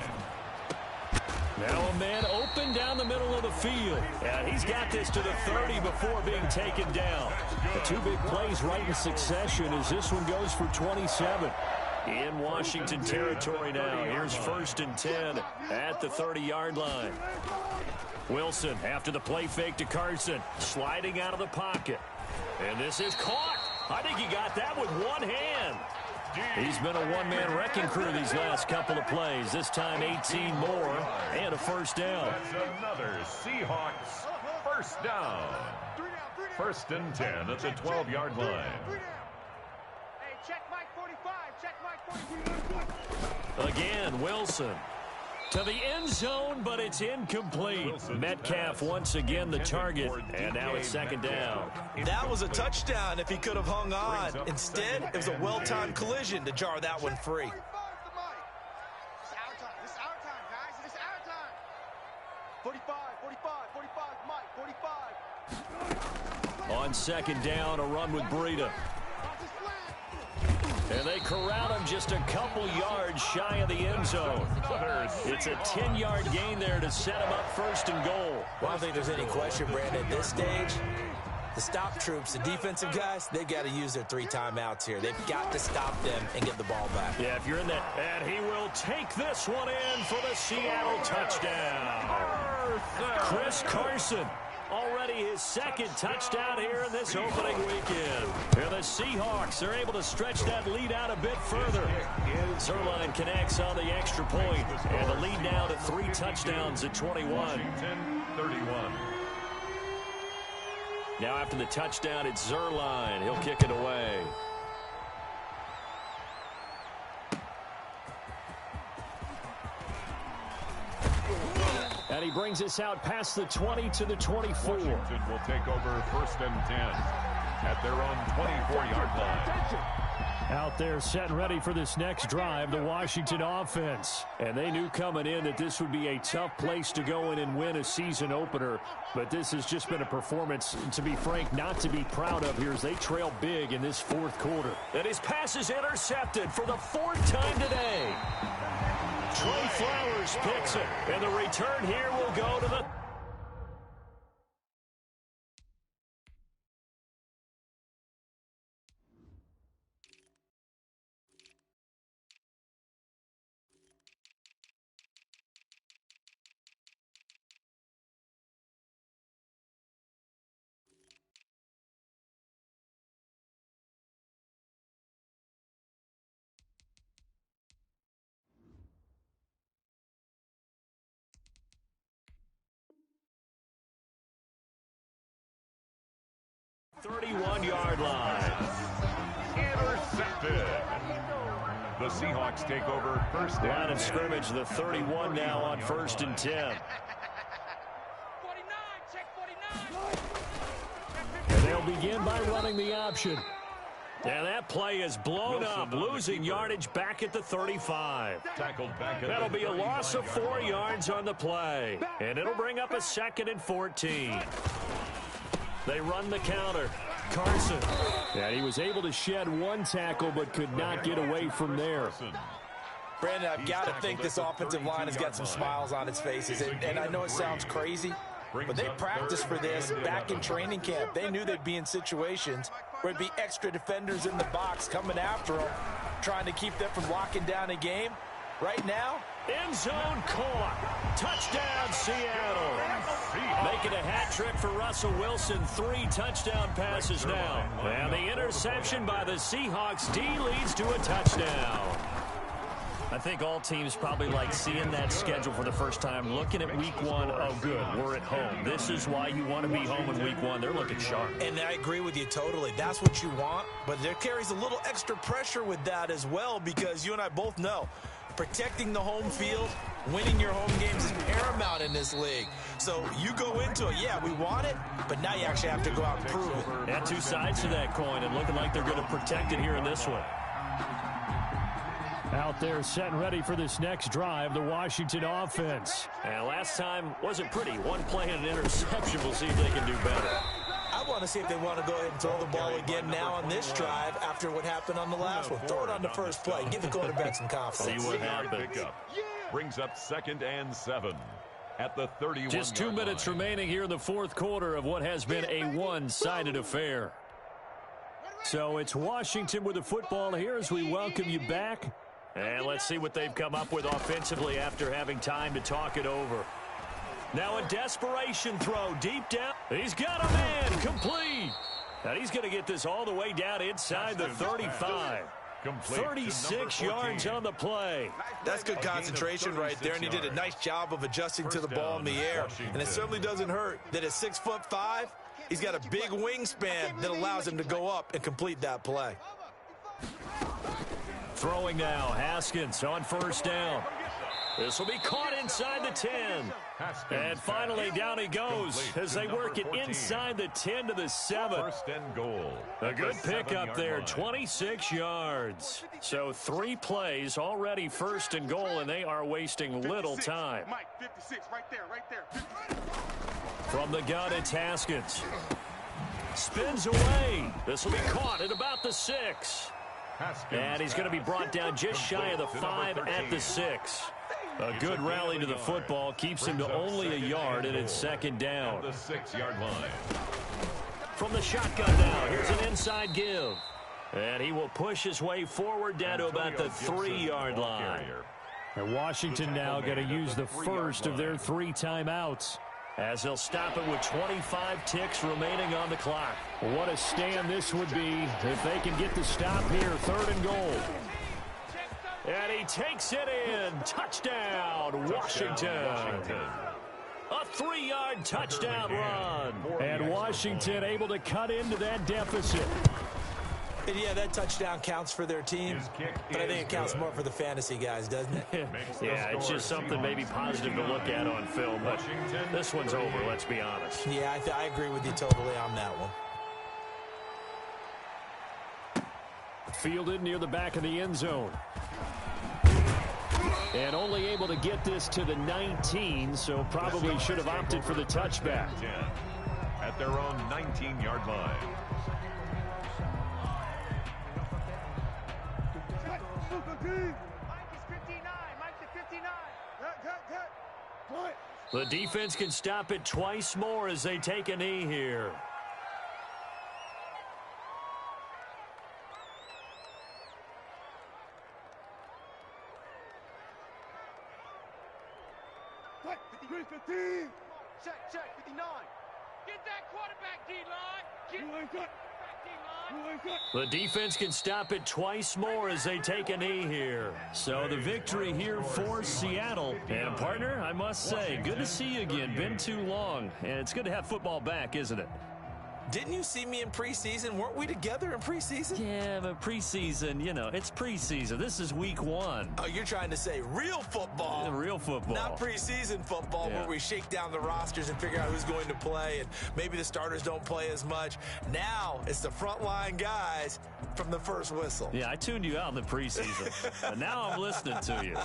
Now a man open down the middle of the field. And he's got this to the 30 before being taken down. The 2 big plays right in succession as this one goes for 27. In Washington territory now. Here's 1st and 10 at the 30-yard line. Wilson after the play fake to Carson. Sliding out of the pocket. And this is caught. I think he got that with one hand. He's been a one-man wrecking crew these last couple of plays. This time 18 more and a 1st down. That's another Seahawks 1st down. 1st and 10 at the 12-yard line. Hey, check Mike 45. Check Mike 45. Again, Wilson to the end zone, but it's incomplete. Metcalf once again the target, and now it's 2nd down. That was a touchdown if he could have hung on. Instead, it was a well-timed collision to jar that one free. This is our time, guys. This is our time. 45, 45, Mike, 45. On 2nd down, a run with Breida. And they corral him just a couple yards shy of the end zone. It's a 10-yard gain there to set him up 1st and goal. Well, I don't think there's any question, Brandon, at this stage. The stop troops, the defensive guys, they've got to use their 3 timeouts here. They've got to stop them and get the ball back. Yeah, if you're in that. And he will take this one in for the Seattle touchdown. Chris Carson. Already his 2nd touchdown here in this opening weekend. And the Seahawks are able to stretch that lead out a bit further. Zerline connects on the extra point. And the lead now to 3 touchdowns at 21. 31. Now after the touchdown, it's Zerline. He'll kick it away. And he brings us out past the 20 to the 24. Washington will take over 1st and 10 at their own 24-yard line. Out there set and ready for this next drive, the Washington offense. And they knew coming in that this would be a tough place to go in and win a season opener. But this has just been a performance, to be frank, not to be proud of here as they trail big in this fourth quarter. And his pass is intercepted for the 4th time today. Trey Flowers picks it. And the return here will go to the... .31-yard line. Intercepted. The Seahawks take over 1st down. Line of scrimmage, the 31 now on 1st and 10. 49, check 49. And they'll begin by running the option. And that play is blown up, losing yardage back at the 35. Tackled back at That'll be a loss of 4 yards on the play. And it'll bring up a 2nd and 14. They run the counter. Carson. And he was able to shed 1 tackle but could not get away from there. Brandon, I've got to think this offensive line has got some smiles on its faces. And I know it sounds crazy, but they practiced for this back in training camp. They knew they'd be in situations where it'd be extra defenders in the box coming after them, trying to keep them from locking down a game. Right now, end zone caught. Touchdown, Seattle. Making a hat trick for Russell Wilson. 3 touchdown passes now. And the interception by the Seahawks D leads to a touchdown. I think all teams probably like seeing that schedule for the first time, looking at week 1. Oh, good, we're at home. This is why you want to be home in week 1. They're looking sharp. And I agree with you totally. That's what you want. But there carries a little extra pressure with that as well, because you and I both know protecting the home field, winning your home games is paramount in this league. So you go into it, yeah, we want it, but now you actually have to go out and prove it. And 2 sides to that coin, and looking like they're going to protect it here in this one. Out there set and ready for this next drive, the Washington offense. And last time wasn't pretty. 1 play and an interception. We'll see if they can do better. I want to see if they want to go ahead and throw the ball again now on this drive after what happened on the last one. Throw it on the first play. Give the quarterback some confidence. See what happens. Brings up 2nd and 7 at the 31. Just 2 minutes remaining here in the fourth quarter of what has been a one-sided affair. So it's Washington with the football here as we welcome you back. And let's see what they've come up with offensively after having time to talk it over. Now a desperation throw deep down. He's got a man complete. And he's going to get this all the way down inside the 35. 36 yards on the play. That's good concentration right there, and he did a nice job of adjusting to the ball in the air. And it certainly doesn't hurt that at 6'5", he's got a big wingspan that allows him to go up and complete that play. Throwing now, Haskins on 1st down. This will be caught inside the 10. And finally, down he goes as they work it inside the 10 to the 7. 1st and goal. A good pickup there, 26 yards. So 3 plays already 1st and goal, and they are wasting little time. Mike, 56, right there. From the gun, it's Haskins. Spins away. This will be caught at about the 6. And he's going to be brought down just shy of the 5 at the 6. A good rally to the football keeps him to only a yard, and it's 2nd down. The 6-yard line. From the shotgun now, here's an inside give. And he will push his way forward down to about the 3-yard line. And Washington now going to use the first of their 3 timeouts, as they'll stop it with 25 ticks remaining on the clock. What a stand this would be if they can get the stop here, 3rd and goal. And he takes it in. Touchdown, Washington. A 3-yard touchdown run. And Washington able to cut into that deficit. And yeah, that touchdown counts for their team, but I think it counts more for the fantasy guys, doesn't it? Yeah, it's just something maybe positive to look at on film, but this one's over, let's be honest. Yeah, I agree with you totally on that one. Fielded near the back of the end zone. And only able to get this to the 19, so probably should have opted for the touchback. At their own 19-yard line. The defense can stop it twice more as they take a knee here. Check, 59. Get that quarterback, D-line. The defense can stop it twice more as they take a knee here. So the victory here for Seattle. And partner, I must say, good to see you again. Been too long. And it's good to have football back, isn't it? Didn't you see me in preseason? Weren't we together in preseason? Yeah, but preseason, you know, it's preseason. This is week 1. Oh, you're trying to say real football. Yeah, real football. Not preseason football where we shake down the rosters and figure out who's going to play, and maybe the starters don't play as much. Now it's the frontline guys from the first whistle. Yeah, I tuned you out in the preseason, but now I'm listening to you.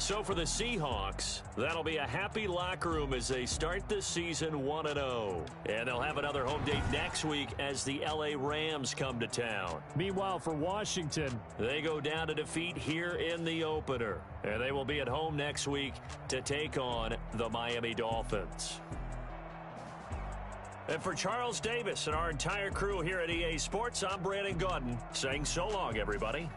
So for the Seahawks, that'll be a happy locker room as they start the season 1-0. And they'll have another home date next week as the LA Rams come to town. Meanwhile, for Washington, they go down to defeat here in the opener. And they will be at home next week to take on the Miami Dolphins. And for Charles Davis and our entire crew here at EA Sports, I'm Brandon Gaudin saying so long, everybody.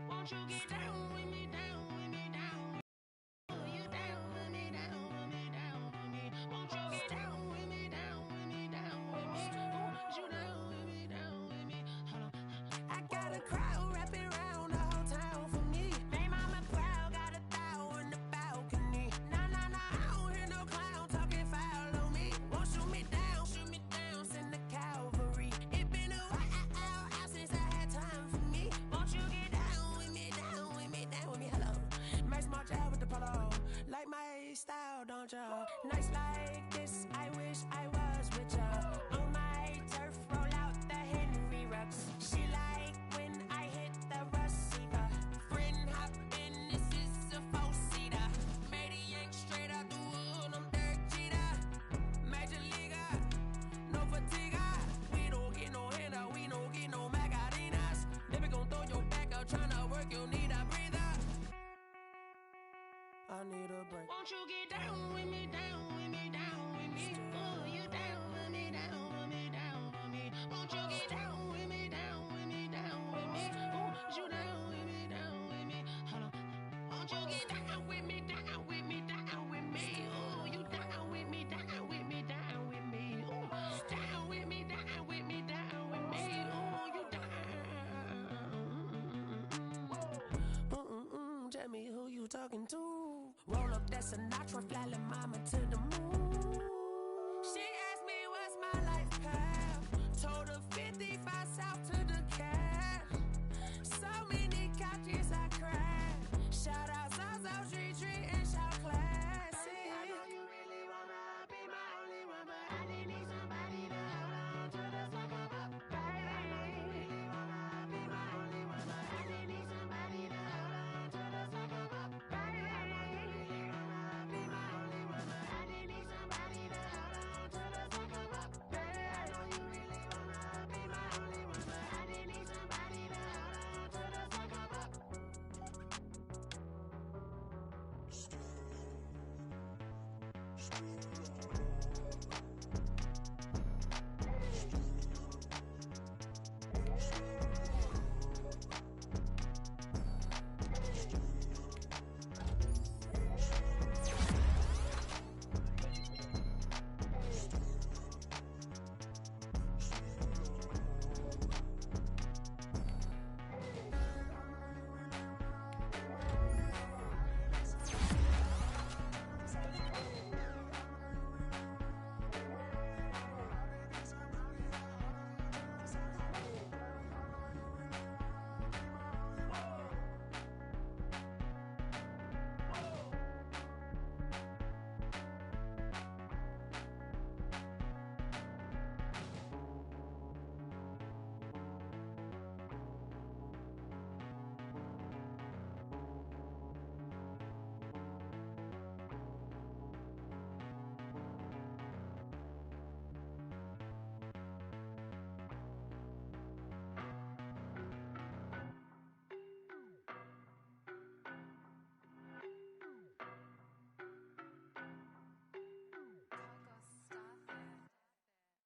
Won't you get down with me, down with me, down? Oh, you down with me, down with me, down with me. Won't you get down with me, down with me, down with me? Oh, you down with me, down with me? Hold on. I got a crowd wrapping around the whole town for me. They mama proud, got 1,000 in the balcony. Nah, I don't hear no clown talking foul on me. Won't shoot me down, send the cavalry. It been a while since I had time for me. Won't you get down with me, down with me, down with me? Hello. Max March out with the polo. Like my style, don't y'all? Nights like this, I wish I was with y'all. On my turf, roll out the Henry Rux. She like when I hit the receiver. Friend hop in, this is a 4-seater. Made a yank straight out the wood, I'm Derek Jeter. Major leaguer, no fatigue. We don't get no handout, we don't get no Macarinas. They be gon' throw your back out, tryna work, you need a breather. I need a break. Won't you get down with me, down with me, down with me? Oh, you down with me, down with me, down with me? Won't you get down with me, down with me, down with me? Oh, you down with me, down with me? Hold on. Won't you get down with me, down with me, down with me? Oh, you down with me, down with me, down with me? Oh, down with me, down with me, down with me? Oh, you down. Tell me who you talking to. Roll up that Sinatra, fly la mama to the moon. She asked me what's my life path. Told her 55 south to the cash. So many couches I crashed. Shout out South Street and shout classic. I know you really wanna be my only one, but I didn't need somebody to hold on to the sucker up. Baby, I know you really wanna be my only one, but I didn't need somebody to hold on to the sucker up.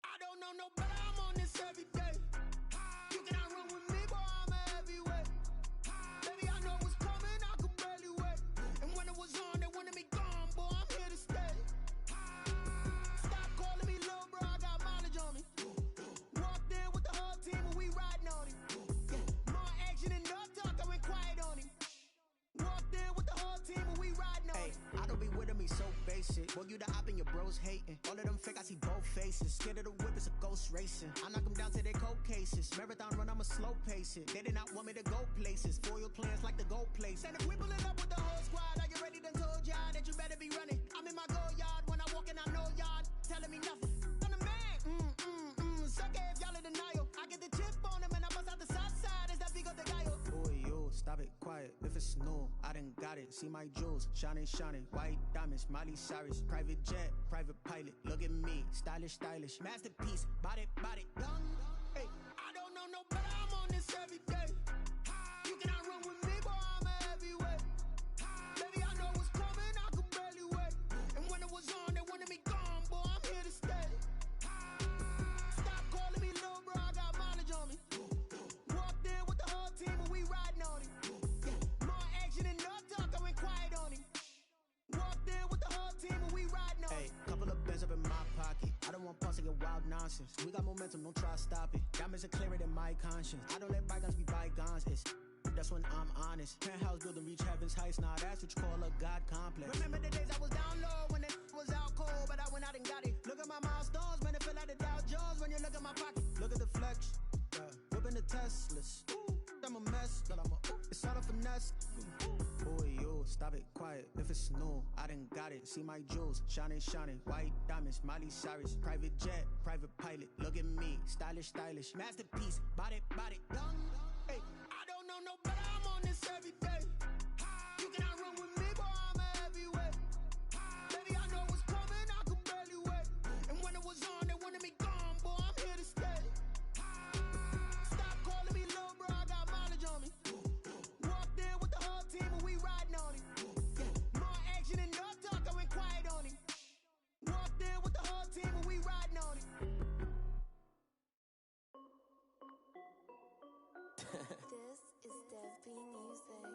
I don't know no better, I'm on this every day. You cannot run with me, boy, I'm a heavyweight. Baby, I know what's coming, I could barely wait. And when it was on, they wanted me gone, boy, I'm here to stay. Stop calling me little bro, I got mileage on me. Walked in with the whole team and we riding on him. More action and no talk, I went quiet on him. Walked in with the whole team and we riding on him. I don't be with him, he so basic. Boy, you the op and your bros hating. All of them fake, I see both faces. Scared of the whip, it's a ghost racing. I knock them down to their cold cases. Marathon run, I'ma slow pace it. They did not want me to go places. Foil plans like the gold place. And if we pulling up with the whole squad, are you ready? Done told y'all that you better be running. I'm in my go yard. When I walk in, I know y'all telling me nothing. I'm the man. Suck it if y'all in denial. I get the chip on him and I bust out the south side. Is that Vigo the guy? Boy, yo, stop it, quiet. If it's new, I done got it. See my jewels, shining, shining. White diamonds, Miley Cyrus. Private jet, private pilot. Look at me, stylish, stylish. Masterpiece, body, young. Hey, I don't know no better, I'm on this every day. You cannot run with me, boy, I'm a heavyweight. Baby, I know what's coming, I could barely wait. And when it was on, they wanted me gone, boy, I'm here to stay. Stop calling me little bro, I got mileage on me. Walked in with the whole team and we riding on him. More action and no talk, I went quiet on him. Walked in with the whole team and we riding on him. hey, couple of bands up in my pocket. I don't want pulse to get wild nonsense. We got momentum, don't try to stop it. Diamonds are clearer than my conscience. I don't let bygones be bygones. That's when I'm honest. Penthouse building, reach heaven's heights. Nah, that's what you call a God complex. Remember the days I was down low when it was out cold, but I went out and got it. Look at my milestones, man, it feel like the Dow Jones when you look at my pocket. Look at the flex, whipping the Teslas. I'm a mess, but it's all a finesse. Boy, yo, stop it, quiet. If it's new, I done got it. See my jewels, shining, shining. White diamonds, Miley Cyrus. Private jet, private pilot. Look at me, stylish, stylish. Masterpiece, body, young. Hey, I don't know no better, I'm on this every day. You cannot run with me, boy, I'm a heavyweight. Baby, I know what's coming, I could barely wait. And when it was on, they wanted me gone, boy, I'm here to stay. Stop calling me little bro, I got mileage on me. Walked in with the whole team and we riding on him. More action and no talk, I went quiet on him. Walked in with the whole team and we riding on him. This is Dev B Music.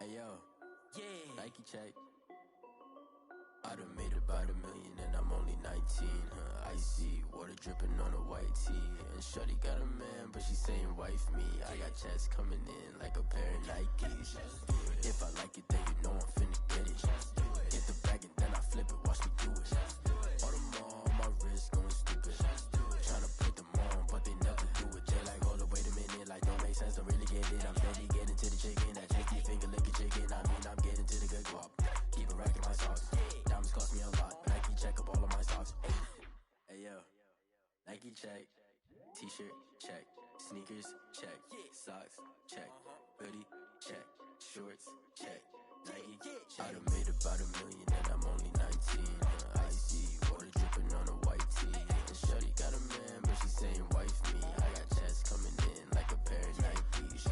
Hey yo, yeah, Nike check. I done made about $1 million and I'm only 19. Icy water dripping on a white tee. And shorty got a man, but she saying wife me. I got checks coming in like a pair of Nikes. If I like it, then you know I'm finna get it. Get the bag and then I flip it, watch me do it. All them on my wrist going stupid. Tryna put them on, but they never do it. Jay like, hold up, wait a minute, like don't make sense, don't really get it. I'm steady getting to the chicken, that tricky finger licking chicken. I mean, I'm getting to the good guap. Keep a rack in my socks. Diamonds cost me a lot, but Nike check up all of my stocks. Hey yo, Nike check. T-shirt check. Sneakers check. Socks check. Hoodie check. Shorts check. Nike check. I done made about $1 million and I'm only 19. Icy water dripping on a white tee. And shorty got a man, but she saying wife me. I got checks coming in like a pair of Nikes.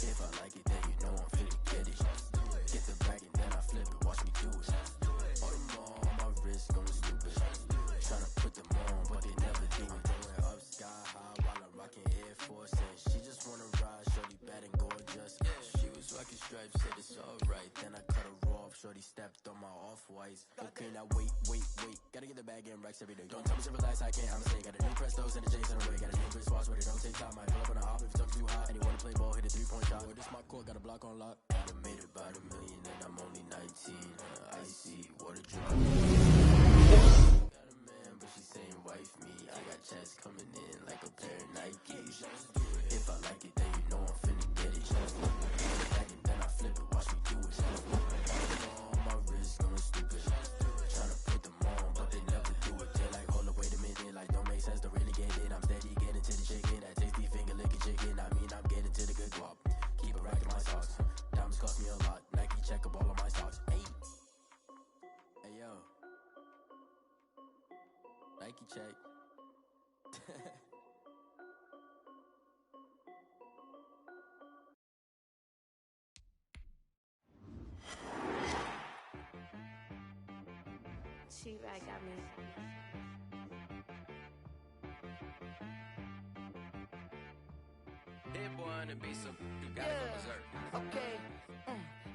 If I like it, then you know I'm finna get it. Get the bag and then I flip it, watch me do it. All them stripes, said it's alright. Then I cut her off, shorty stepped on my off-whites. Okay, now wait. Gotta get the bag in racks every day. Don't tell me to relax, I can't, I'ma say. Got a new Prestos and the J's in the way. Got a new Chris Watch, but it don't take time. I pull up on a hop if it talks too hot. And you wanna play ball, hit a 3-point shot. Boy, this my court, got a block on lock. I done made about $1 million and I'm only 19. Icy, water drip. Got a man, but she saying wife me. I got checks coming in like a pair of Nikes. If I like it, then you know I'm finna get it. Then I flip it, watch me do it. On my wrist, going stupid. Tryna put them on, but they never do it. They like, hold up, wait a minute, like don't make sense to really get it. I'm steady getting to the chicken, that tasty finger licking chicken. I mean, I'm getting to the good guap. Keep a rack in my socks. Diamonds cost me a lot. Nike check up all of my socks. Hey yo, Nike check. T-Rag got me. That boy on the beat, so you gotta go berserk. Okay.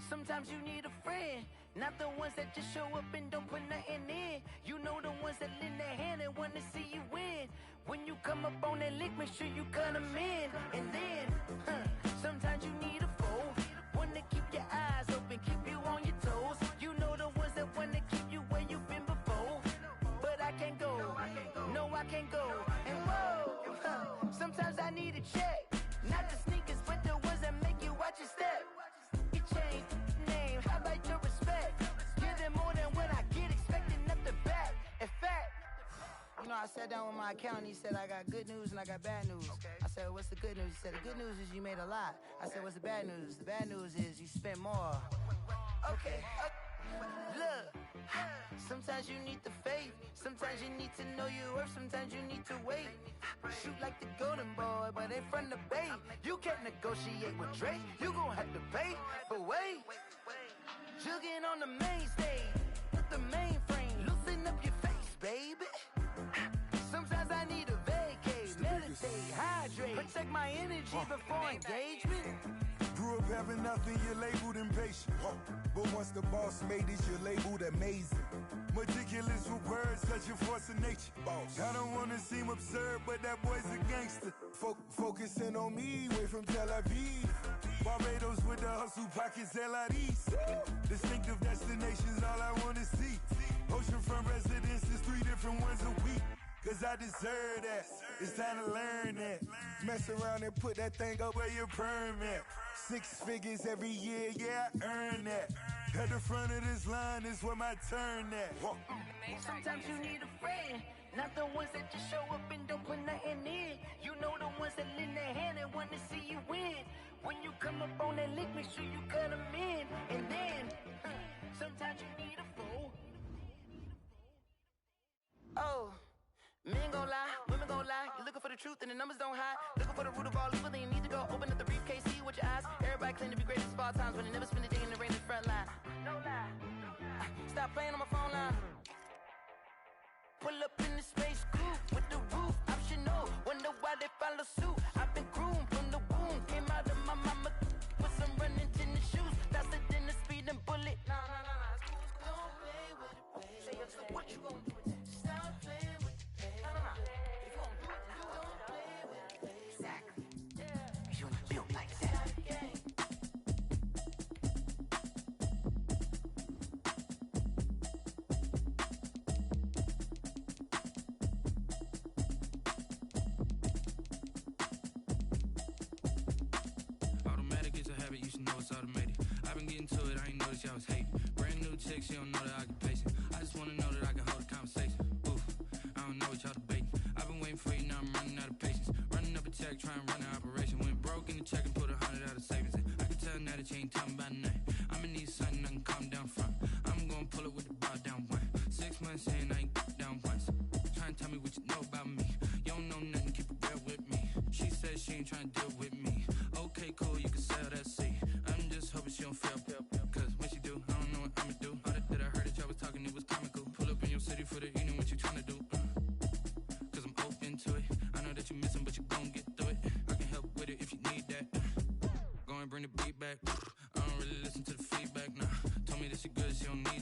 Sometimes you need a friend, not the ones that just show up and don't put nothing in. You know the ones that lend their hand and want to see you win. When you come up on that lick, make sure you cut them in. And then, sometimes you need a foe, one to keep your eyes open, keep you on your toes. You know the ones that want to keep you where you've been before. But I can't go, no I can't go. And whoa, sometimes I need a check. Not the sneakers, but the ones that make you watch your step. You change name, how about your respect? Give them more than what I get, expecting nothing back. In fact, you know, I sat down with my accountant, he said I got good news and I got bad news. I said, what's the good news? He said, the good news is you made a lot. I said, what's the bad news? The bad news is you spent more. Okay. Look, sometimes you need the faith, sometimes you need to know your worth, sometimes you need to wait. Shoot like the golden boy, but in front of the bay. You can't negotiate with Drake, you gon' have to pay. But wait, jugging on the main stage, with the mainframe, loosen up your face, baby. Sometimes I need a vacate, meditate, hydrate, protect my energy before engagement. Grew up having nothing, you're labeled impatient. But once the boss made it, you're labeled amazing. Meticulous with words, such a force of nature. I don't wanna seem absurd, but that boy's a gangster. Focusing on me, way from Tel Aviv. Barbados with the hustle pockets, LIDs. Distinctive destinations, all I wanna see. Oceanfront residences, 3 different ones a week. Cause I deserve that, it's time to learn that. Mess around and put that thing up where your permit. 6 figures every year, yeah, I earn that. At the front of this line is where my turn at. Sometimes you need a friend, not the ones that just show up and don't put nothing in. You know the ones that lend their hand and want to see you win. When you come up on that lick, make sure you cut them in. And then, sometimes you need a fool. Oh. Men gon' lie, women gon' lie. You're looking for the truth and the numbers don't hide. Looking for the root of all evil, then you need to go open up the briefcase, see with your eyes. Everybody claim to be greatest of all times, but they never spend a day in the rain in the front line. No lie. Stop playing on my phone line. Pull up in the space coupe with the roof optional. Wonder why they follow suit. I've been groomed from the womb. Came out of my mama with some running tennis shoes. Faster than a speeding bullet. Nah. Don't play with it, baby. Say so what you gon' do with that? Stop playing with it. Automatic is a habit, you should know it's automated. I've been getting to it, I ain't noticed y'all was hating. Brand new chick, she don't know that I can patient. I just wanna know that I can hold a conversation. Oof, I don't know what y'all debating. I've been waiting for you, now I'm running out of patience. Running up a check, trying to run an operation. Went broke in the check and put 100 out of savings in. I can tell now that you ain't talking about nothing. I'ma need something I can calm down from. I'm gonna pull it with the bar down one. 6 months in, I ain't down once. Trying to tell me what you know about me. You don't know nothing, keep it real with me. She said she ain't trying to deal with me. Okay, cool, you can sell that seat. I'm just hoping she don't fail. Cause when she do, I don't know what I'ma do. All that I heard that y'all was talking, it was comical. Pull up in your city for the evening, what you trying to do? Cause I'm open to it. I know that you missing, but you gon' get through it. I can help with it if you need that. Go and bring the beat back. I don't really listen to the feedback, nah. Told me that she good, she don't need